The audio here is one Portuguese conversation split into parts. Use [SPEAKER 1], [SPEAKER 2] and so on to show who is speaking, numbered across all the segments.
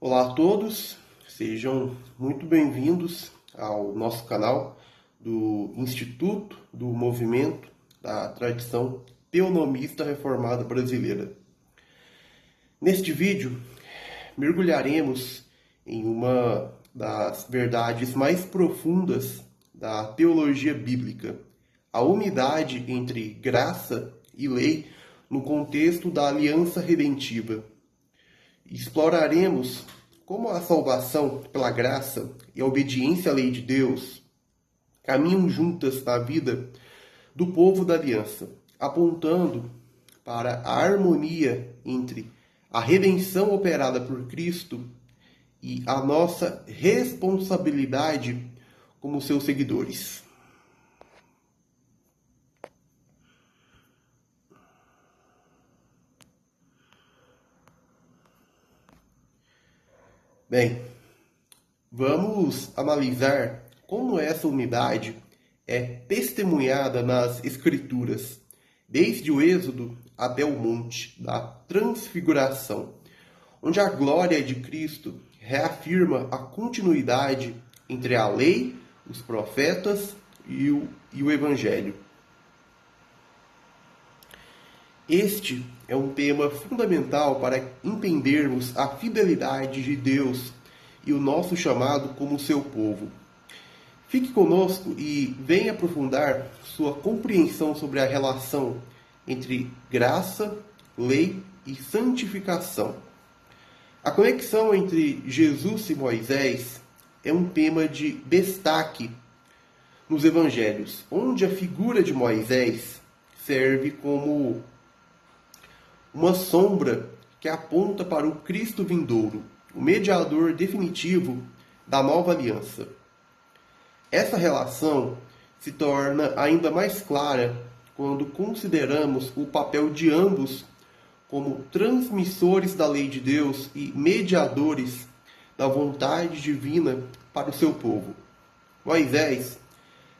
[SPEAKER 1] Olá a todos, sejam muito bem-vindos ao nosso canal do Instituto do Movimento da Tradição Teonomista Reformada Brasileira. Neste vídeo, mergulharemos em uma das verdades mais profundas da teologia bíblica, a unidade entre graça e lei no contexto da aliança redentiva. Exploraremos como a salvação pela graça e a obediência à lei de Deus caminham juntas na vida do povo da aliança, apontando para a harmonia entre a redenção operada por Cristo e a nossa responsabilidade como seus seguidores. Bem, vamos analisar como essa unidade é testemunhada nas Escrituras, desde o Êxodo até o Monte da Transfiguração, onde a glória de Cristo reafirma a continuidade entre a lei, os profetas e o Evangelho. Este é um tema fundamental para entendermos a fidelidade de Deus e o nosso chamado como seu povo. Fique conosco e venha aprofundar sua compreensão sobre a relação entre graça, lei e santificação. A conexão entre Jesus e Moisés é um tema de destaque nos evangelhos, onde a figura de Moisés serve como uma sombra que aponta para o Cristo vindouro, o mediador definitivo da nova aliança. Essa relação se torna ainda mais clara quando consideramos o papel de ambos como transmissores da lei de Deus e mediadores da vontade divina para o seu povo. Moisés,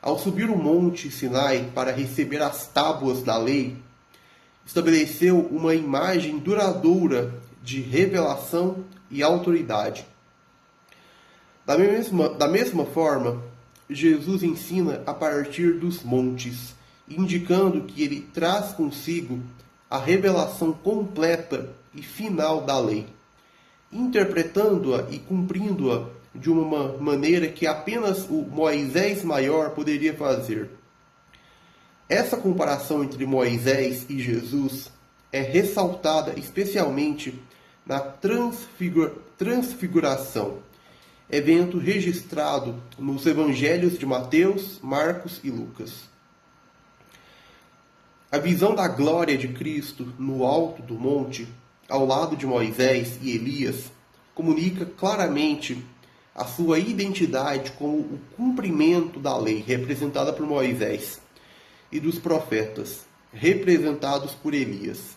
[SPEAKER 1] ao subir o monte Sinai para receber as tábuas da lei, estabeleceu uma imagem duradoura de revelação e autoridade. Da mesma forma, Jesus ensina a partir dos montes, indicando que ele traz consigo a revelação completa e final da lei, interpretando-a e cumprindo-a de uma maneira que apenas o Moisés maior poderia fazer. Essa comparação entre Moisés e Jesus é ressaltada especialmente na transfiguração, evento registrado nos evangelhos de Mateus, Marcos e Lucas. A visão da glória de Cristo no alto do monte, ao lado de Moisés e Elias, comunica claramente a sua identidade como o cumprimento da lei representada por Moisés e dos profetas, representados por Elias.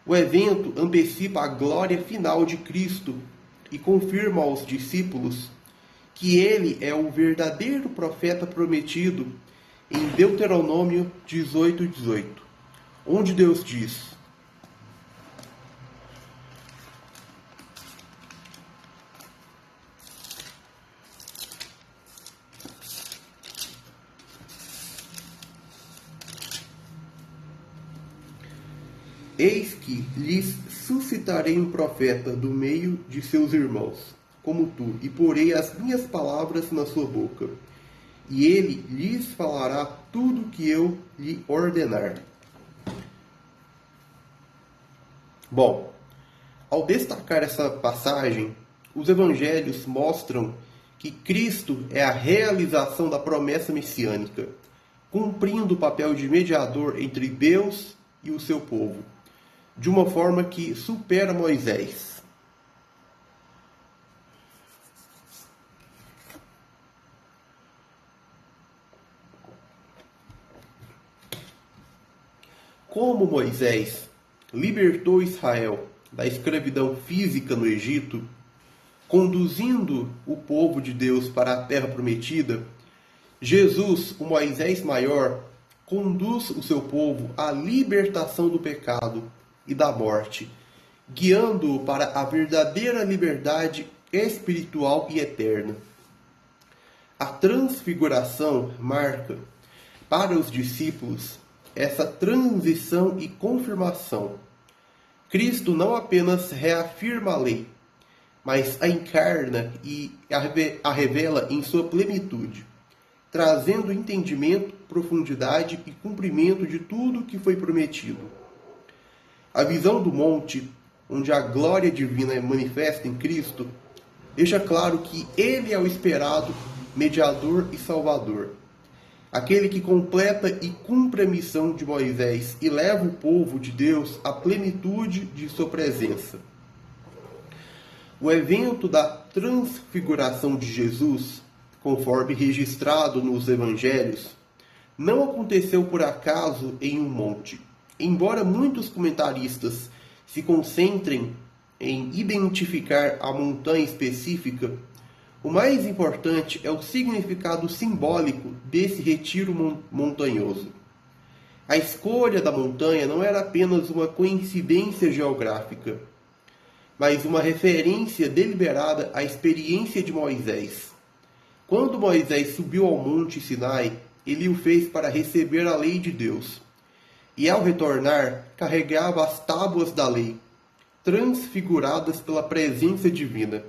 [SPEAKER 1] O evento antecipa a glória final de Cristo e confirma aos discípulos que ele é o verdadeiro profeta prometido em Deuteronômio 18:18, onde Deus diz: eis que lhes suscitarei um profeta do meio de seus irmãos, como tu, e porei as minhas palavras na sua boca, e ele lhes falará tudo o que eu lhe ordenar. Bom, ao destacar essa passagem, os evangelhos mostram que Cristo é a realização da promessa messiânica, cumprindo o papel de mediador entre Deus e o seu povo, de uma forma que supera Moisés. Como Moisés libertou Israel da escravidão física no Egito, conduzindo o povo de Deus para a terra prometida, Jesus, o Moisés maior, conduz o seu povo à libertação do pecado e da morte, guiando-o para a verdadeira liberdade espiritual e eterna. A transfiguração marca, para os discípulos, essa transição e confirmação. Cristo não apenas reafirma a lei, mas a encarna e a revela em sua plenitude, trazendo entendimento, profundidade e cumprimento de tudo que foi prometido. A visão do monte, onde a glória divina é manifesta em Cristo, deixa claro que Ele é o esperado mediador e salvador, aquele que completa e cumpre a missão de Moisés e leva o povo de Deus à plenitude de sua presença. O evento da transfiguração de Jesus, conforme registrado nos evangelhos, não aconteceu por acaso em um monte. Embora muitos comentaristas se concentrem em identificar a montanha específica, o mais importante é o significado simbólico desse retiro montanhoso. A escolha da montanha não era apenas uma coincidência geográfica, mas uma referência deliberada à experiência de Moisés. Quando Moisés subiu ao monte Sinai, ele o fez para receber a lei de Deus. E ao retornar, carregava as tábuas da lei, transfiguradas pela presença divina.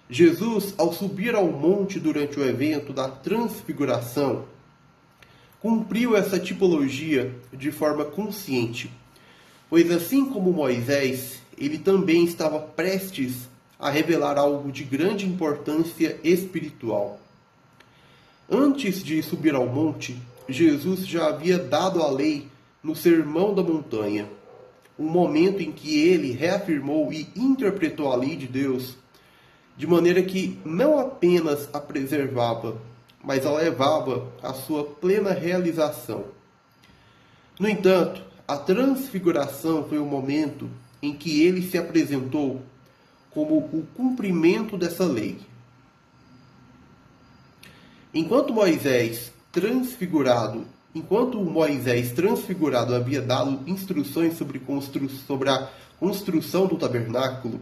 [SPEAKER 1] Jesus, ao subir ao monte durante o evento da transfiguração, cumpriu essa tipologia de forma consciente, pois assim como Moisés, ele também estava prestes a revelar algo de grande importância espiritual. Antes de subir ao monte, Jesus já havia dado a lei no Sermão da Montanha, um momento em que ele reafirmou e interpretou a lei de Deus de maneira que não apenas a preservava, mas a levava à sua plena realização. No entanto, a transfiguração foi o momento em que ele se apresentou como o cumprimento dessa lei. Enquanto Moisés transfigurado havia dado instruções sobre a construção do tabernáculo,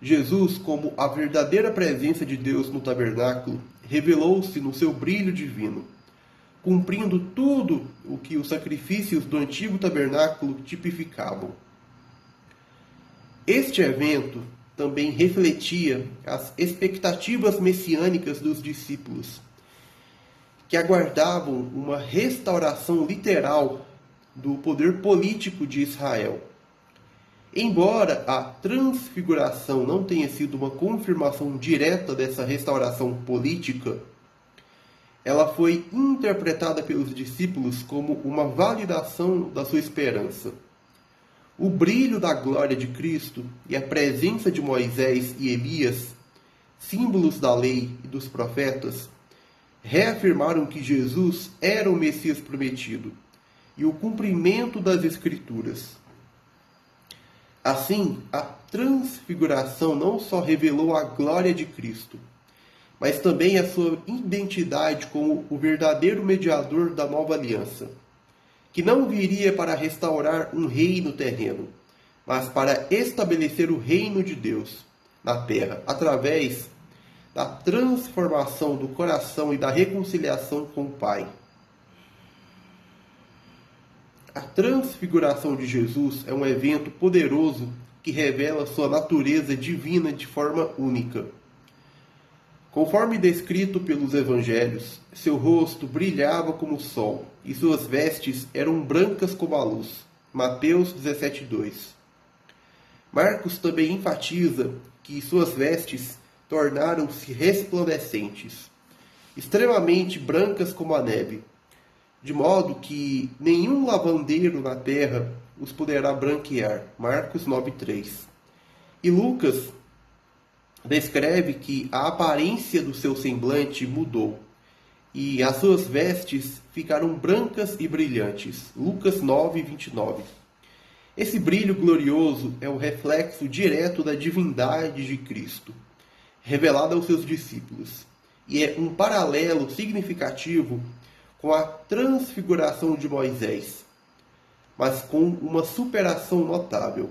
[SPEAKER 1] Jesus, como a verdadeira presença de Deus no tabernáculo, revelou-se no seu brilho divino, cumprindo tudo o que os sacrifícios do antigo tabernáculo tipificavam. Este evento também refletia as expectativas messiânicas dos discípulos, que aguardavam uma restauração literal do poder político de Israel. Embora a transfiguração não tenha sido uma confirmação direta dessa restauração política, ela foi interpretada pelos discípulos como uma validação da sua esperança. O brilho da glória de Cristo e a presença de Moisés e Elias, símbolos da lei e dos profetas, reafirmaram que Jesus era o Messias prometido e o cumprimento das Escrituras. Assim, a transfiguração não só revelou a glória de Cristo, mas também a sua identidade como o verdadeiro mediador da nova aliança, que não viria para restaurar um reino terreno, mas para estabelecer o reino de Deus na terra, através da transformação do coração e da reconciliação com o Pai. A transfiguração de Jesus é um evento poderoso que revela sua natureza divina de forma única. Conforme descrito pelos evangelhos, seu rosto brilhava como o sol e suas vestes eram brancas como a luz. Mateus 17:2. Marcos também enfatiza que suas vestes tornaram-se resplandecentes, extremamente brancas como a neve, de modo que nenhum lavandeiro na terra os poderá branquear. Marcos 9:3. E Lucas descreve que a aparência do seu semblante mudou e as suas vestes ficaram brancas e brilhantes. Lucas 9:29. Esse brilho glorioso é o reflexo direto da divindade de Cristo, revelada aos seus discípulos, e é um paralelo significativo com a transfiguração de Moisés, mas com uma superação notável.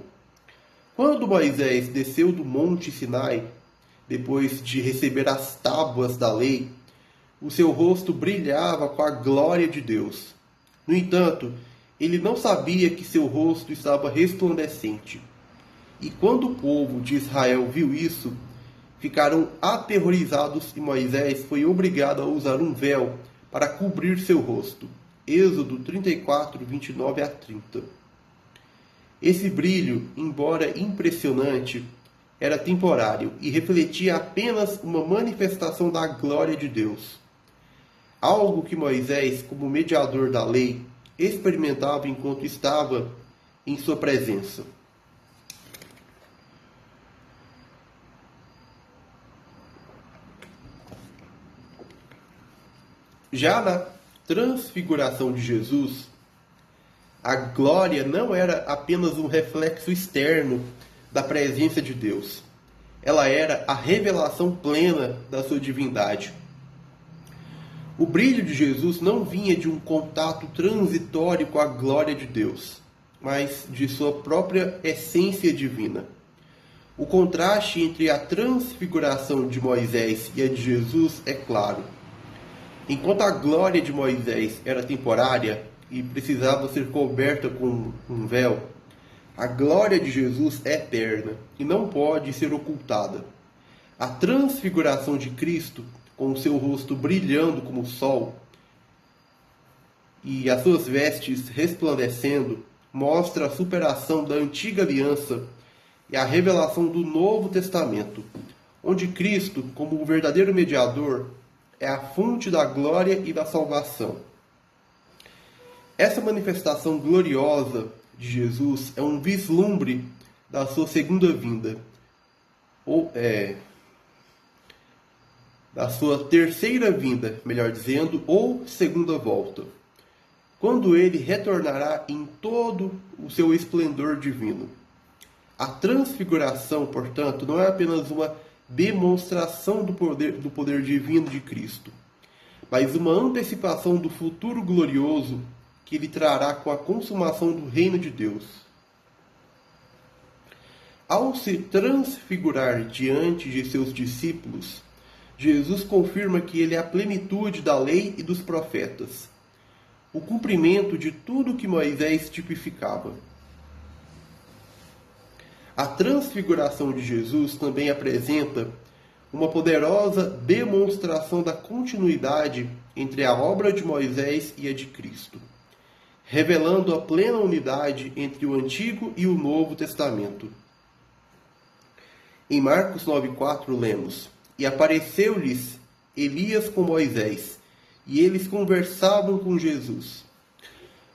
[SPEAKER 1] Quando Moisés desceu do Monte Sinai, depois de receber as tábuas da lei, o seu rosto brilhava com a glória de Deus. No entanto, ele não sabia que seu rosto estava resplandecente. E quando o povo de Israel viu isso, ficaram aterrorizados e Moisés foi obrigado a usar um véu para cobrir seu rosto. Êxodo 34, 29 a 30. Esse brilho, embora impressionante, era temporário e refletia apenas uma manifestação da glória de Deus. Algo que Moisés, como mediador da lei, experimentava enquanto estava em sua presença. Já na transfiguração de Jesus, a glória não era apenas um reflexo externo da presença de Deus. Ela era a revelação plena da sua divindade. O brilho de Jesus não vinha de um contato transitório com a glória de Deus, mas de sua própria essência divina. O contraste entre a transfiguração de Moisés e a de Jesus é claro. Enquanto a glória de Moisés era temporária e precisava ser coberta com um véu, a glória de Jesus é eterna e não pode ser ocultada. A transfiguração de Cristo, com o seu rosto brilhando como o sol e as suas vestes resplandecendo, mostra a superação da antiga aliança e a revelação do Novo Testamento, onde Cristo, como o verdadeiro mediador, é a fonte da glória e da salvação. Essa manifestação gloriosa de Jesus é um vislumbre da sua segunda vinda, da sua terceira vinda, melhor dizendo, ou segunda volta, quando ele retornará em todo o seu esplendor divino. A transfiguração, portanto, não é apenas uma demonstração do poder divino de Cristo, mas uma antecipação do futuro glorioso que ele trará com a consumação do reino de Deus. Ao se transfigurar diante de seus discípulos, Jesus confirma que ele é a plenitude da lei e dos profetas, o cumprimento de tudo que Moisés tipificava. A transfiguração de Jesus também apresenta uma poderosa demonstração da continuidade entre a obra de Moisés e a de Cristo, revelando a plena unidade entre o Antigo e o Novo Testamento. Em Marcos 9,4 lemos: E apareceu-lhes Elias com Moisés, e eles conversavam com Jesus.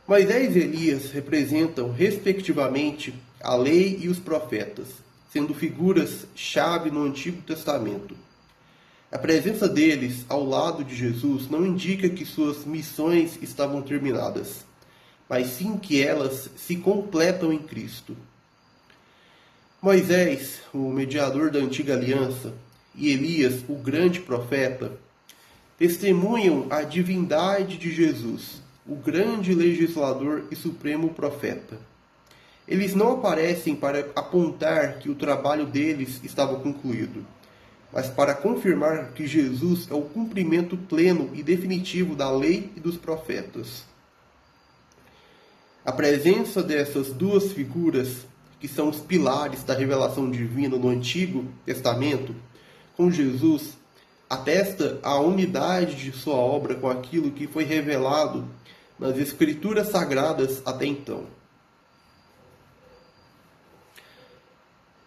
[SPEAKER 1] Moisés e Elias representam, respectivamente, a lei e os profetas, sendo figuras-chave no Antigo Testamento. A presença deles ao lado de Jesus não indica que suas missões estavam terminadas, mas sim que elas se completam em Cristo. Moisés, o mediador da antiga aliança, e Elias, o grande profeta, testemunham a divindade de Jesus, o grande legislador e supremo profeta. Eles não aparecem para apontar que o trabalho deles estava concluído, mas para confirmar que Jesus é o cumprimento pleno e definitivo da lei e dos profetas. A presença dessas duas figuras, que são os pilares da revelação divina no Antigo Testamento, com Jesus, atesta a unidade de sua obra com aquilo que foi revelado nas Escrituras Sagradas até então.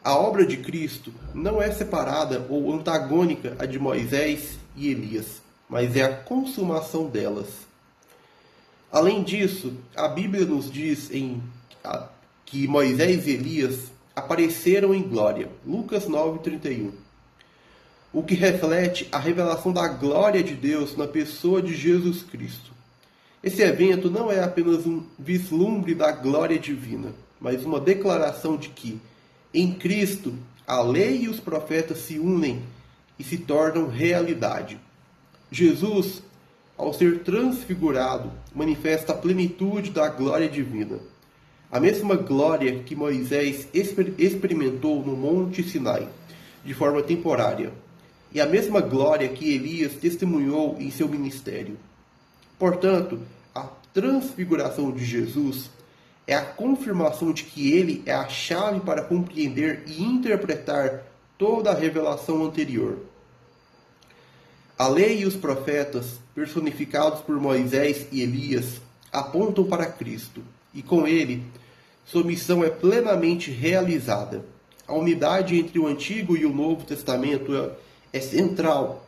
[SPEAKER 1] A obra de Cristo não é separada ou antagônica à de Moisés e Elias, mas é a consumação delas. Além disso, a Bíblia nos diz que Moisés e Elias apareceram em glória, Lucas 9,31, o que reflete a revelação da glória de Deus na pessoa de Jesus Cristo. Esse evento não é apenas um vislumbre da glória divina, mas uma declaração de que, em Cristo, a lei e os profetas se unem e se tornam realidade. Jesus, ao ser transfigurado, manifesta a plenitude da glória divina. A mesma glória que Moisés experimentou no Monte Sinai, de forma temporária, e a mesma glória que Elias testemunhou em seu ministério. Portanto, a transfiguração de Jesus é a confirmação de que ele é a chave para compreender e interpretar toda a revelação anterior. A lei e os profetas, personificados por Moisés e Elias, apontam para Cristo, e com ele, sua missão é plenamente realizada. A unidade entre o Antigo e o Novo Testamento é central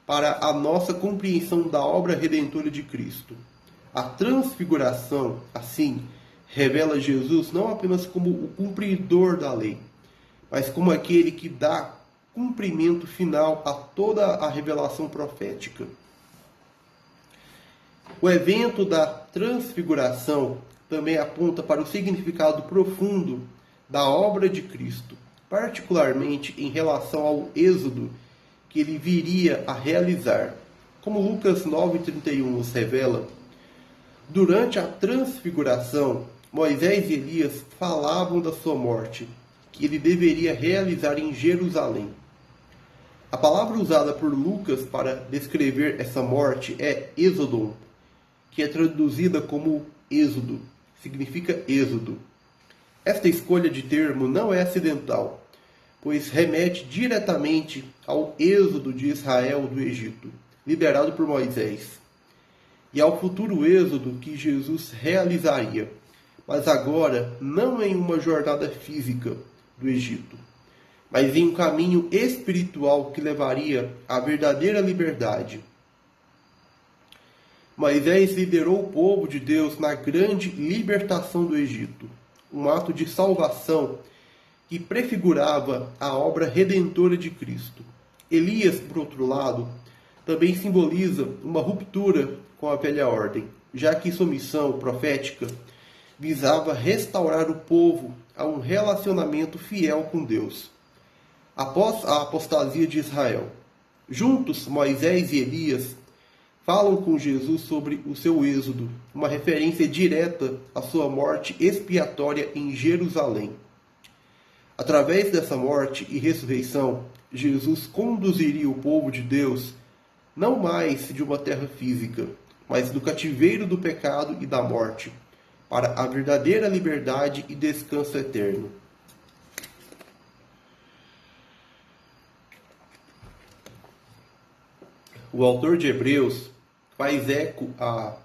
[SPEAKER 1] para a nossa compreensão da obra redentora de Cristo. A transfiguração, assim, revela Jesus não apenas como o cumpridor da lei, mas como aquele que dá cumprimento final a toda a revelação profética. O evento da transfiguração também aponta para o significado profundo da obra de Cristo, particularmente em relação ao êxodo que ele viria a realizar. Como Lucas 9,31 nos revela, durante a transfiguração, Moisés e Elias falavam da sua morte, que ele deveria realizar em Jerusalém. A palavra usada por Lucas para descrever essa morte é êxodo, que é traduzida como êxodo, significa êxodo. Esta escolha de termo não é acidental, pois remete diretamente ao êxodo de Israel do Egito, liderado por Moisés, e ao futuro êxodo que Jesus realizaria, mas agora não em uma jornada física do Egito, mas em um caminho espiritual que levaria à verdadeira liberdade. Moisés liderou o povo de Deus na grande libertação do Egito, um ato de salvação que prefigurava a obra redentora de Cristo. Elias, por outro lado, também simboliza uma ruptura com a velha ordem, já que sua missão profética visava restaurar o povo a um relacionamento fiel com Deus. Após a apostasia de Israel, juntos Moisés e Elias falam com Jesus sobre o seu êxodo, uma referência direta à sua morte expiatória em Jerusalém. Através dessa morte e ressurreição, Jesus conduziria o povo de Deus não mais de uma terra física, mas do cativeiro do pecado e da morte, para a verdadeira liberdade e descanso eterno. O autor de Hebreus faz eco a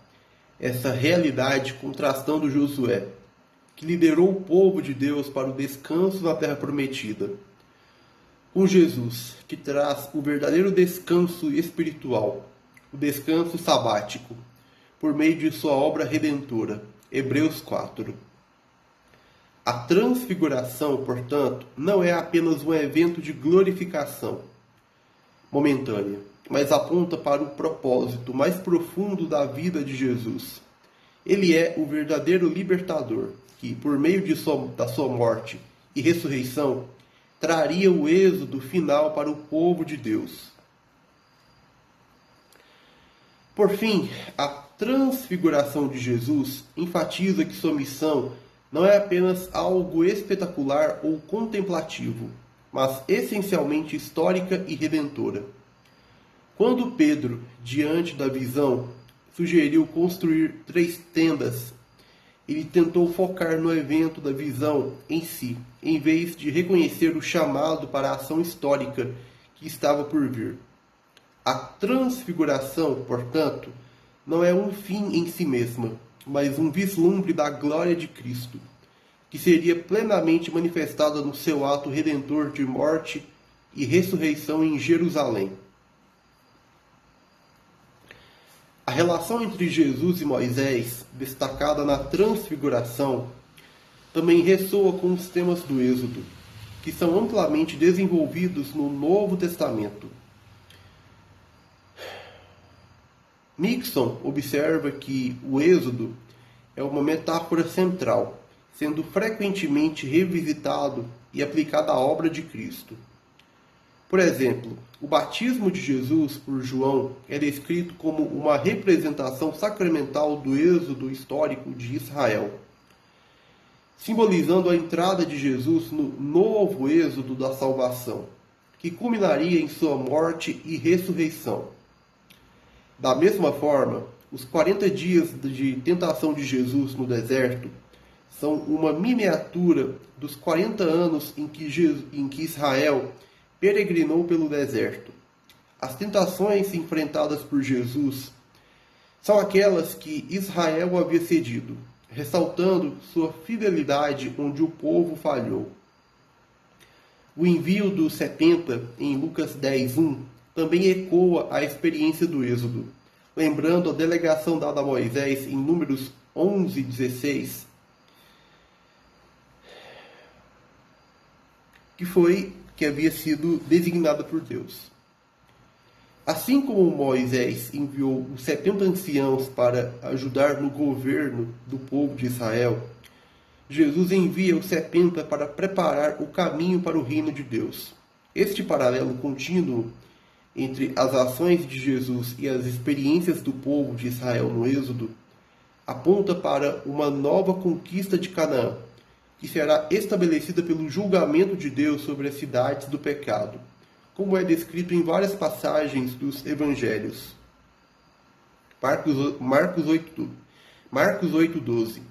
[SPEAKER 1] essa realidade contrastando Josué, que liderou o povo de Deus para o descanso na terra prometida, com Jesus, que traz o verdadeiro descanso espiritual, o descanso sabático, por meio de sua obra redentora. Hebreus 4. A transfiguração, portanto, não é apenas um evento de glorificação momentânea, mas aponta para o propósito mais profundo da vida de Jesus. Ele é o verdadeiro libertador, que, por meio da sua morte e ressurreição, traria o êxodo final para o povo de Deus. Por fim, a transfiguração de Jesus enfatiza que sua missão não é apenas algo espetacular ou contemplativo, mas essencialmente histórica e redentora. Quando Pedro, diante da visão, sugeriu construir 3 tendas, ele tentou focar no evento da visão em si, em vez de reconhecer o chamado para a ação histórica que estava por vir. A transfiguração, portanto, não é um fim em si mesma, mas um vislumbre da glória de Cristo, que seria plenamente manifestada no seu ato redentor de morte e ressurreição em Jerusalém. A relação entre Jesus e Moisés, destacada na transfiguração, também ressoa com os temas do Êxodo, que são amplamente desenvolvidos no Novo Testamento. Nixon observa que o Êxodo é uma metáfora central, sendo frequentemente revisitado e aplicado à obra de Cristo. Por exemplo, o batismo de Jesus por João é descrito como uma representação sacramental do êxodo histórico de Israel. simbolizando a entrada de Jesus no novo êxodo da salvação, que culminaria em sua morte e ressurreição. Da mesma forma, os 40 dias de tentação de Jesus no deserto são uma miniatura dos 40 anos em que Israel peregrinou pelo deserto. As tentações enfrentadas por Jesus são aquelas que Israel havia cedido, ressaltando sua fidelidade onde o povo falhou. O envio dos 70 em Lucas 10:1 também ecoa a experiência do Êxodo, lembrando a delegação dada a Moisés em Números 11:16, que havia sido designada por Deus. Assim como Moisés enviou os 70 anciãos para ajudar no governo do povo de Israel, Jesus envia os 70 para preparar o caminho para o reino de Deus. Este paralelo contínuo entre as ações de Jesus e as experiências do povo de Israel no Êxodo aponta para uma nova conquista de Canaã, que será estabelecida pelo julgamento de Deus sobre as cidades do pecado, como é descrito em várias passagens dos evangelhos. Marcos 8:12,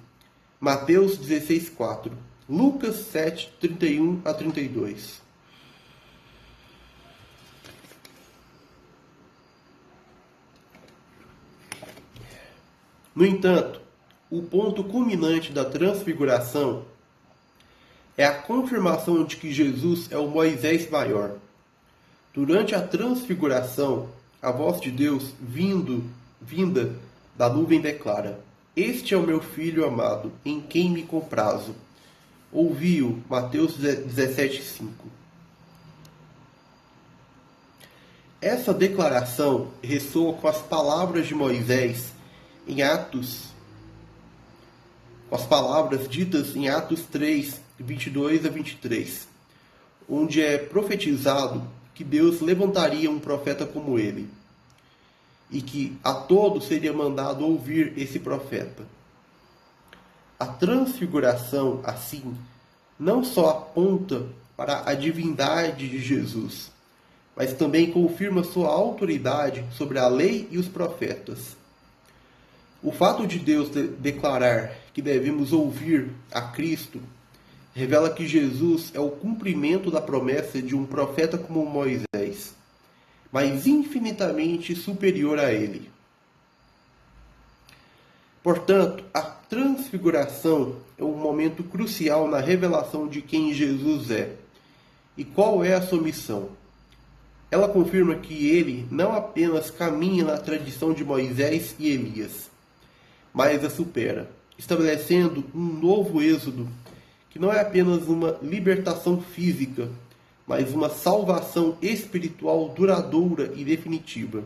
[SPEAKER 1] Mateus 16:4, Lucas 7:31-32. No entanto, o ponto culminante da transfiguração é a confirmação de que Jesus é o Moisés maior. Durante a transfiguração, a voz de Deus vinda da nuvem declara: "Este é o meu filho amado, em quem me comprazo." Ouvi-o, Mateus 17:5. Essa declaração ressoa com as palavras de Moisés em Atos, com as palavras ditas em Atos 3:22-23, onde é profetizado que Deus levantaria um profeta como ele, e que a todos seria mandado ouvir esse profeta. A transfiguração, assim, não só aponta para a divindade de Jesus, mas também confirma sua autoridade sobre a lei e os profetas. O fato de Deus declarar que devemos ouvir a Cristo revela que Jesus é o cumprimento da promessa de um profeta como Moisés, mas infinitamente superior a ele. Portanto, a transfiguração é um momento crucial na revelação de quem Jesus é e qual é a sua missão. Ela confirma que ele não apenas caminha na tradição de Moisés e Elias, mas a supera, estabelecendo um novo êxodo que não é apenas uma libertação física, mas uma salvação espiritual duradoura e definitiva.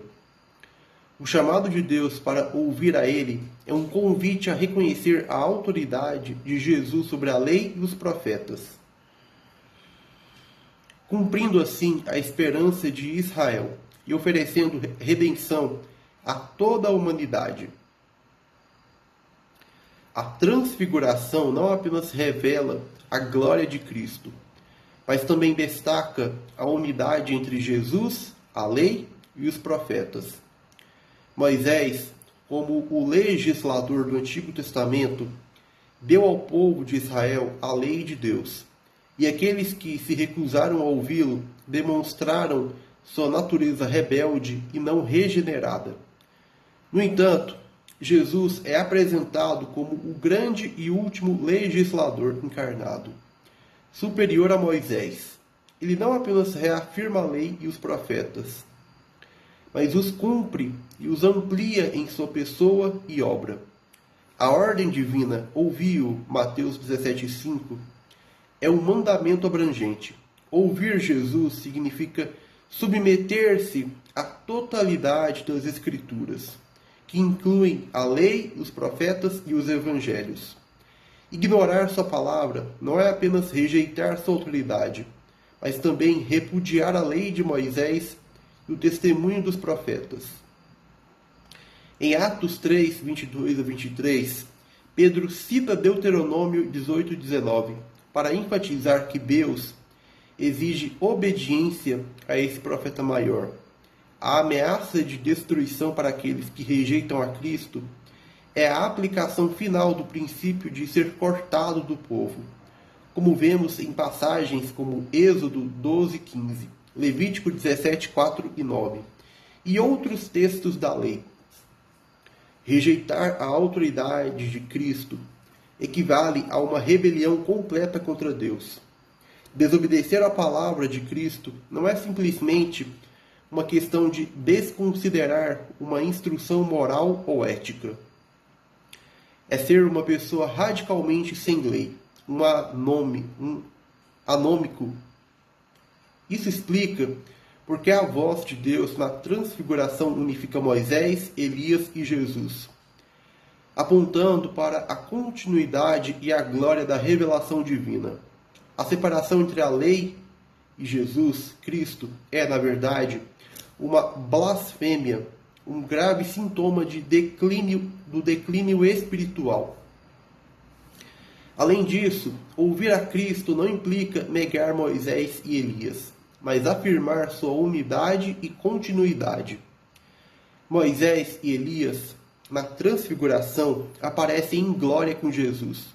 [SPEAKER 1] O chamado de Deus para ouvir a Ele é um convite a reconhecer a autoridade de Jesus sobre a lei e os profetas, cumprindo assim a esperança de Israel e oferecendo redenção a toda a humanidade. A transfiguração não apenas revela a glória de Cristo, mas também destaca a unidade entre Jesus, a lei e os profetas. Moisés, como o legislador do Antigo Testamento, deu ao povo de Israel a lei de Deus, e aqueles que se recusaram a ouvi-lo demonstraram sua natureza rebelde e não regenerada. No entanto, Jesus é apresentado como o grande e último legislador encarnado, superior a Moisés. Ele não apenas reafirma a lei e os profetas, mas os cumpre e os amplia em sua pessoa e obra. A ordem divina, ouvi-o, Mateus 17:5, é um mandamento abrangente. Ouvir Jesus significa submeter-se à totalidade das Escrituras, que incluem a lei, os profetas e os evangelhos. Ignorar sua palavra não é apenas rejeitar sua autoridade, mas também repudiar a lei de Moisés e o testemunho dos profetas. Em Atos 3:22-23, Pedro cita Deuteronômio 18:19 para enfatizar que Deus exige obediência a esse profeta maior. A ameaça de destruição para aqueles que rejeitam a Cristo é a aplicação final do princípio de ser cortado do povo, como vemos em passagens como Êxodo 12:15, Levítico 17:4 e 9, e outros textos da lei. Rejeitar a autoridade de Cristo equivale a uma rebelião completa contra Deus. Desobedecer à palavra de Cristo não é simplesmente uma questão de desconsiderar uma instrução moral ou ética. É ser uma pessoa radicalmente sem lei, um anômico. Isso explica porque a voz de Deus na transfiguração unifica Moisés, Elias e Jesus, apontando para a continuidade e a glória da revelação divina. A separação entre a lei e Jesus Cristo é, na verdade, uma blasfêmia, um grave sintoma do declínio espiritual. Além disso, ouvir a Cristo não implica negar Moisés e Elias, mas afirmar sua unidade e continuidade. Moisés e Elias, na transfiguração, aparecem em glória com Jesus,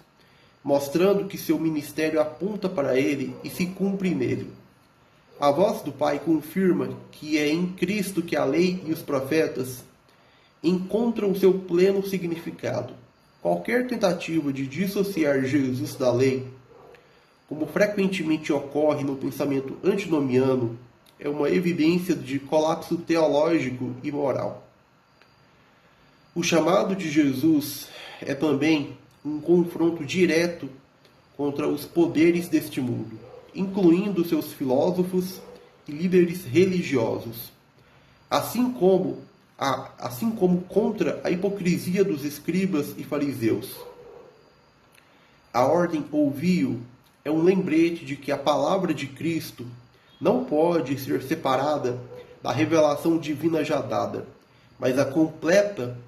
[SPEAKER 1] mostrando que seu ministério aponta para ele e se cumpre nele. A voz do Pai confirma que é em Cristo que a lei e os profetas encontram seu pleno significado. Qualquer tentativa de dissociar Jesus da lei, como frequentemente ocorre no pensamento antinomiano, é uma evidência de colapso teológico e moral. O chamado de Jesus é também um confronto direto contra os poderes deste mundo, incluindo seus filósofos e líderes religiosos, assim como contra a hipocrisia dos escribas e fariseus. A ordem ouvi-o é um lembrete de que a palavra de Cristo não pode ser separada da revelação divina já dada, mas a completa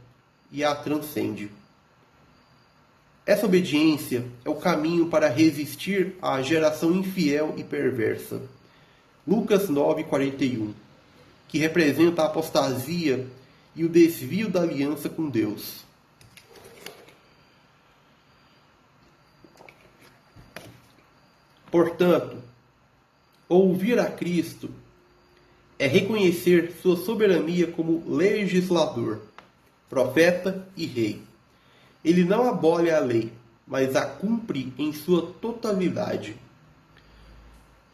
[SPEAKER 1] e a transcende. Essa obediência é o caminho para resistir à geração infiel e perversa. Lucas 9:41, que representa a apostasia e o desvio da aliança com Deus. Portanto, ouvir a Cristo é reconhecer sua soberania como legislador, profeta e rei. Ele não abole a lei, mas a cumpre em sua totalidade,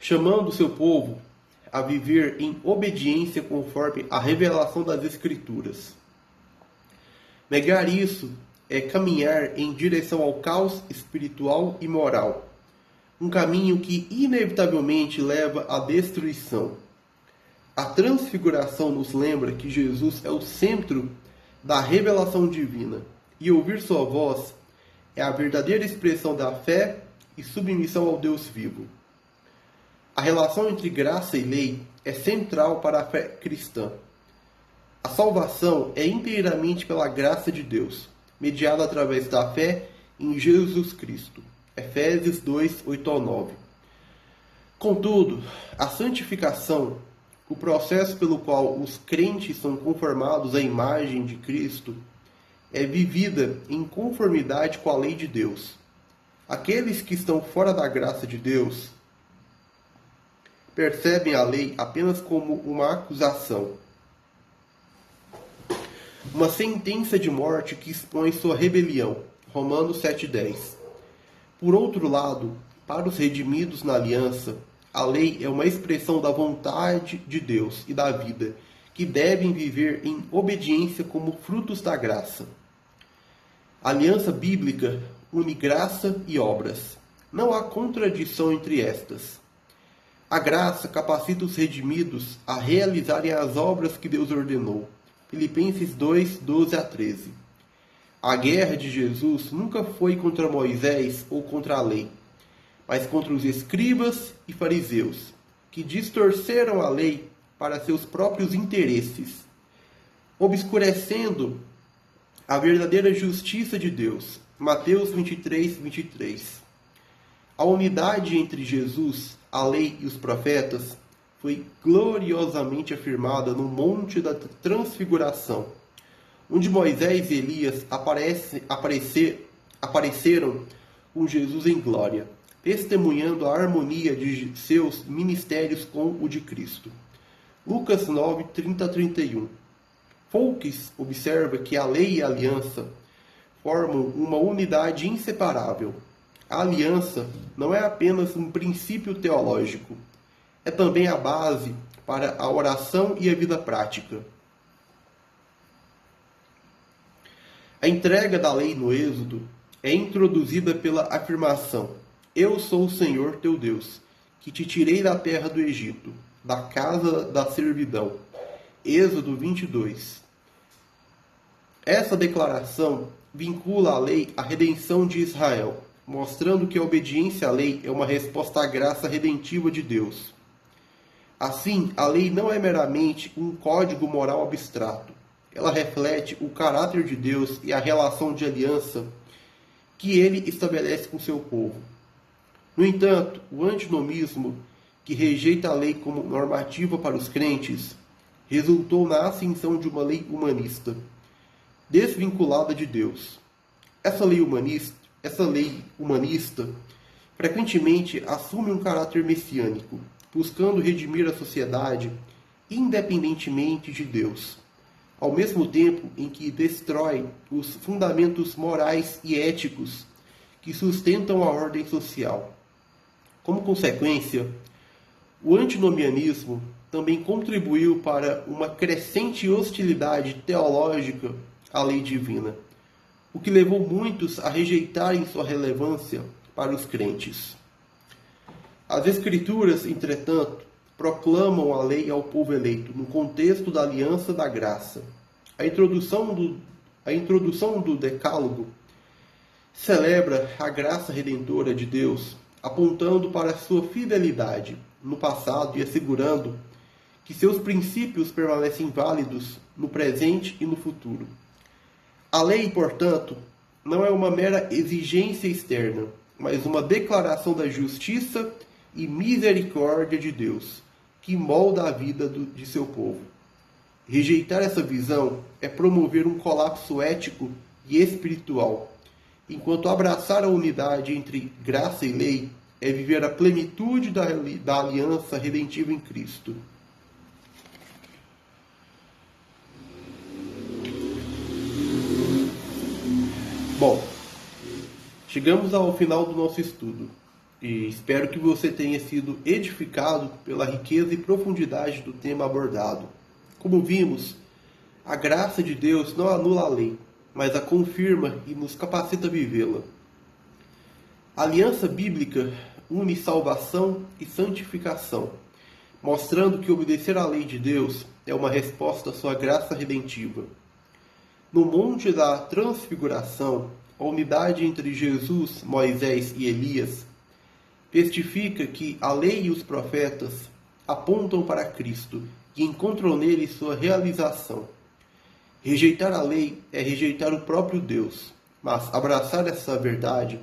[SPEAKER 1] chamando seu povo a viver em obediência conforme a revelação das Escrituras. Negar isso é caminhar em direção ao caos espiritual e moral, um caminho que inevitavelmente leva à destruição. A transfiguração nos lembra que Jesus é o centro da revelação divina, e ouvir sua voz é a verdadeira expressão da fé e submissão ao Deus vivo. A relação entre graça e lei é central para a fé cristã. A salvação é inteiramente pela graça de Deus, mediada através da fé em Jesus Cristo. Efésios 2:8-9. Contudo, a santificação, o processo pelo qual os crentes são conformados à imagem de Cristo, é vivida em conformidade com a lei de Deus. Aqueles que estão fora da graça de Deus percebem a lei apenas como uma acusação, uma sentença de morte que expõe sua rebelião. Romanos 7:10. Por outro lado, para os redimidos na aliança, a lei é uma expressão da vontade de Deus e da vida, que devem viver em obediência como frutos da graça. A aliança bíblica une graça e obras. Não há contradição entre estas. A graça capacita os redimidos a realizarem as obras que Deus ordenou. Filipenses 2:12-13. A guerra de Jesus nunca foi contra Moisés ou contra a lei, mas contra os escribas e fariseus, que distorceram a lei para seus próprios interesses, obscurecendo a verdadeira justiça de Deus. Mateus 23, 23. A unidade entre Jesus, a lei e os profetas foi gloriosamente afirmada no Monte da Transfiguração, onde Moisés e Elias apareceram com Jesus em glória, testemunhando a harmonia de seus ministérios com o de Cristo. Lucas 9, 30 a 31. Fouques observa que a lei e a aliança formam uma unidade inseparável. A aliança não é apenas um princípio teológico, é também a base para a oração e a vida prática. A entrega da lei no Êxodo é introduzida pela afirmação: Eu sou o Senhor teu Deus, que te tirei da terra do Egito, da casa da servidão. Êxodo 22. Essa declaração vincula a lei à redenção de Israel, mostrando que a obediência à lei é uma resposta à graça redentiva de Deus. Assim, a lei não é meramente um código moral abstrato. Ela reflete o caráter de Deus e a relação de aliança que ele estabelece com seu povo. No entanto, o antinomismo, que rejeita a lei como normativa para os crentes, resultou na ascensão de uma lei humanista, desvinculada de Deus. Essa lei humanista frequentemente assume um caráter messiânico, buscando redimir a sociedade independentemente de Deus, ao mesmo tempo em que destrói os fundamentos morais e éticos que sustentam a ordem social. Como consequência, o antinomianismo também contribuiu para uma crescente hostilidade teológica à lei divina, o que levou muitos a rejeitarem sua relevância para os crentes. As Escrituras, entretanto, proclamam a lei ao povo eleito no contexto da aliança da graça. A introdução do Decálogo celebra a graça redentora de Deus, apontando para sua fidelidade no passado e assegurando que seus princípios permanecem válidos no presente e no futuro. A lei, portanto, não é uma mera exigência externa, mas uma declaração da justiça e misericórdia de Deus, que molda a vida de seu povo. Rejeitar essa visão é promover um colapso ético e espiritual, enquanto abraçar a unidade entre graça e lei é viver a plenitude da aliança redentiva em Cristo. Bom, chegamos ao final do nosso estudo e espero que você tenha sido edificado pela riqueza e profundidade do tema abordado. Como vimos, a graça de Deus não anula a lei, mas a confirma e nos capacita a vivê-la. A aliança bíblica une salvação e santificação, mostrando que obedecer à lei de Deus é uma resposta à sua graça redentiva. No Monte da Transfiguração, a unidade entre Jesus, Moisés e Elias testifica que a lei e os profetas apontam para Cristo e encontram nele sua realização. Rejeitar a lei é rejeitar o próprio Deus, mas abraçar essa verdade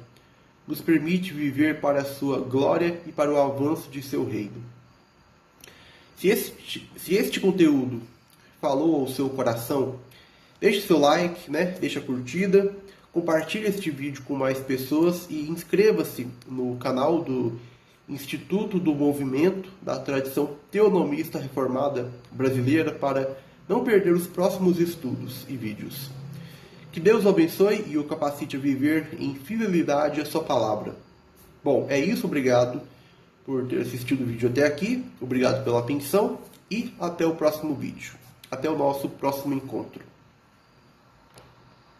[SPEAKER 1] nos permite viver para a sua glória e para o avanço de seu reino. Se este conteúdo falou ao seu coração, deixe seu like, deixe a curtida, compartilhe este vídeo com mais pessoas e inscreva-se no canal do Instituto do Movimento da Tradição Teonomista Reformada Brasileira para não perder os próximos estudos e vídeos. Que Deus o abençoe e o capacite a viver em fidelidade à sua palavra. Bom, é isso. Obrigado por ter assistido o vídeo até aqui. Obrigado pela atenção e até o próximo vídeo. Até o nosso próximo encontro.